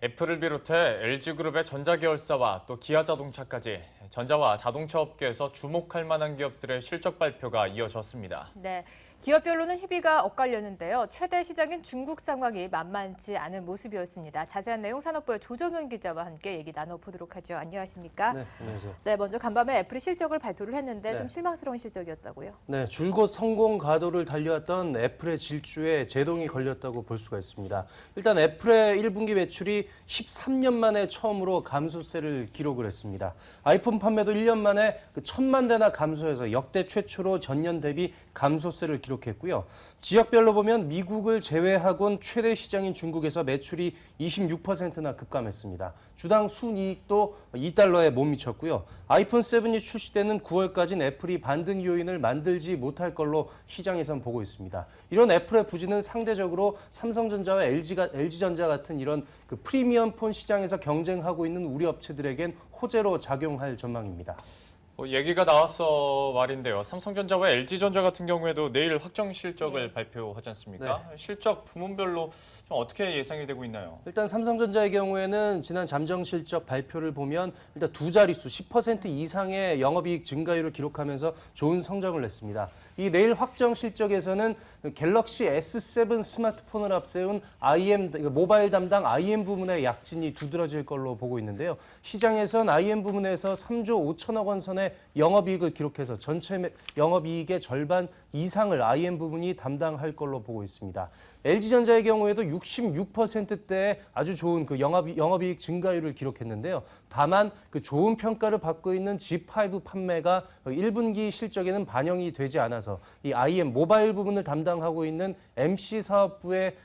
애플을 비롯해 LG그룹의 전자계열사와 또 기아자동차까지 전자와 자동차 업계에서 주목할 만한 기업들의 실적 발표가 이어졌습니다. 네, 기업별로는 희비가 엇갈렸는데요. 최대 시장인 중국 상황이 만만치 않은 모습이었습니다. 자세한 내용 산업부의 조정현 기자와 함께 얘기 나눠보도록 하죠. 안녕하십니까? 네, 안녕하세요. 네, 먼저 간밤에 애플이 실적을 발표를 했는데 네. 좀 실망스러운 실적이었다고요? 네, 줄곧 성공 가도를 달려왔던 애플의 질주에 제동이 걸렸다고 볼 수가 있습니다. 일단 애플의 1분기 매출이 13년 만에 처음으로 감소세를 기록을 했습니다. 아이폰 판매도 1년 만에 1,000만 대나 감소해서 역대 최초로 전년 대비 감소세를 기록했고요. 지역별로 보면 미국을 제외하곤 최대 시장인 중국에서 매출이 26%나 급감했습니다. 주당 순이익도 2달러에 못 미쳤고요. 아이폰 7이 출시되는 9월까지는 애플이 반등 요인을 만들지 못할 걸로 시장에선 보고 있습니다. 이런 애플의 부진은 상대적으로 삼성전자와 LG전자 같은 이런 프리미엄 폰 시장에서 경쟁하고 있는 우리 업체들에겐 호재로 작용할 전망입니다. 얘기가 나와서 말인데요. 삼성전자와 LG전자 같은 경우에도 내일 확정 실적을 발표하지 않습니까? 네. 실적 부문별로 좀 어떻게 예상이 되고 있나요? 일단 삼성전자의 경우에는 지난 잠정 실적 발표를 보면 일단 두 자릿수 10% 이상의 영업이익 증가율을 기록하면서 좋은 성적을 냈습니다. 이 내일 확정 실적에서는 갤럭시 S7 스마트폰을 앞세운 모바일 담당 IM 부문의 약진이 두드러질 걸로 보고 있는데요. 시장에선 IM 부문에서 3조 5천억 원 선의 영업이익을 기록해서 전체 영업이익의 절반 이상을 IM 부문이 담당할 걸로 보고 있습니다. LG전자의 경우에도 66%대의 아주 좋은 영업이익 증가율을 기록했는데요. 다만 좋은 평가를 받고 있는 G5 판매가 1분기 실적에는 반영이 되지 않아서 이 IM 모바일 부분을 담당하고 있는 MC 사업부의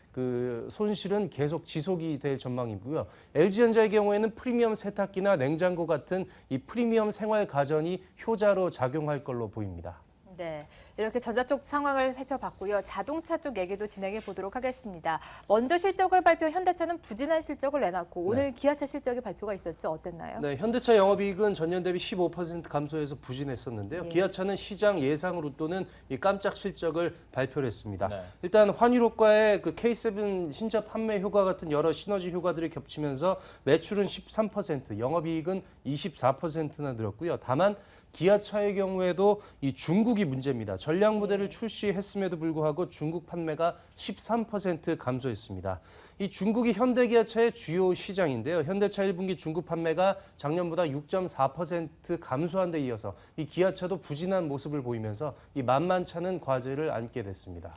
손실은 계속 지속이 될 전망이고요. LG전자의 경우에는 프리미엄 세탁기나 냉장고 같은 이 프리미엄 생활 가전이 효자로 작용할 걸로 보입니다. 네, 이렇게 전자 쪽 상황을 살펴봤고요. 자동차 쪽 얘기도 진행해 보도록 하겠습니다. 먼저 실적을 발표 현대차는 부진한 실적을 내놨고 오늘 기아차 실적의 발표가 있었죠. 어땠나요? 네, 현대차 영업이익은 전년 대비 15% 감소해서 부진했었는데요. 예. 기아차는 시장 예상으로 또는 이 깜짝 실적을 발표를 했습니다. 네. 일단 환율 효과에 K7 신차 판매 효과 같은 여러 시너지 효과들이 겹치면서 매출은 13%, 영업이익은 24%나 늘었고요. 다만 기아차의 경우에도 이 중국이 문제입니다. 전략 모델을 출시했음에도 불구하고 중국 판매가 13% 감소했습니다. 이 중국이 현대기아차의 주요 시장인데요. 현대차 1분기 중국 판매가 작년보다 6.4% 감소한 데 이어서 이 기아차도 부진한 모습을 보이면서 이 만만찮은 과제를 안게 됐습니다.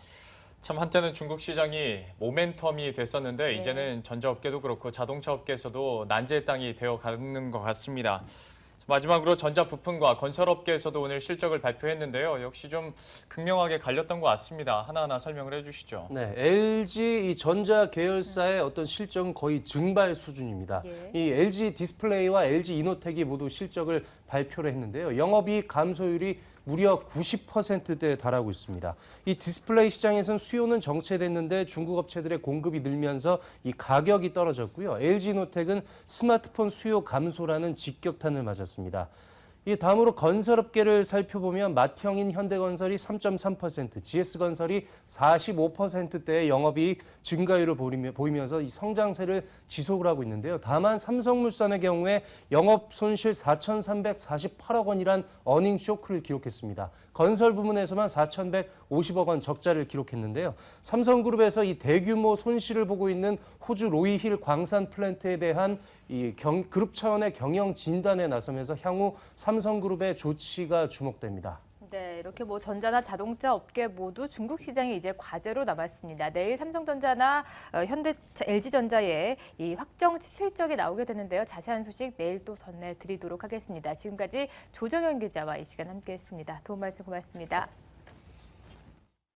참 한때는 중국 시장이 모멘텀이 됐었는데 네. 이제는 전자업계도 그렇고 자동차 업계에서도 난제의 땅이 되어가는 것 같습니다. 마지막으로 전자 부품과 건설업계에서도 오늘 실적을 발표했는데요. 역시 좀 극명하게 갈렸던 것 같습니다. 하나하나 설명을 해주시죠. 네, LG 이 전자 계열사의 어떤 실적은 거의 증발 수준입니다. 예. 이 LG 디스플레이와 LG 이노텍이 모두 실적을 발표를 했는데요. 영업이익 감소율이 무려 90%대에 달하고 있습니다. 이 디스플레이 시장에서는 수요는 정체됐는데 중국 업체들의 공급이 늘면서 이 가격이 떨어졌고요. LG 이노텍은 스마트폰 수요 감소라는 직격탄을 맞았습니다. 이 다음으로 건설업계를 살펴보면 맏형인 현대건설이 3.3%, GS건설이 45%대의 영업이익 증가율을 보이면서 이 성장세를 지속을 하고 있는데요. 다만 삼성물산의 경우에 영업 손실 4,348억 원이란 어닝 쇼크를 기록했습니다. 건설 부문에서만 4,150억 원 적자를 기록했는데요. 삼성그룹에서 이 대규모 손실을 보고 있는 호주 로이힐 광산 플랜트에 대한 이 그룹 차원의 경영 진단에 나서면서 향후 삼성그룹의 조치가 주목됩니다. 네, 이렇게 전자나 자동차 업계 모두 중국 시장이 이제 과제로 남았습니다. 내일 삼성전자나 현대차, LG전자의 이 확정 실적이 나오게 되는데요. 자세한 소식 내일 또 전해드리도록 하겠습니다. 지금까지 조정현 기자와 이 시간 함께했습니다. 도움 말씀 고맙습니다.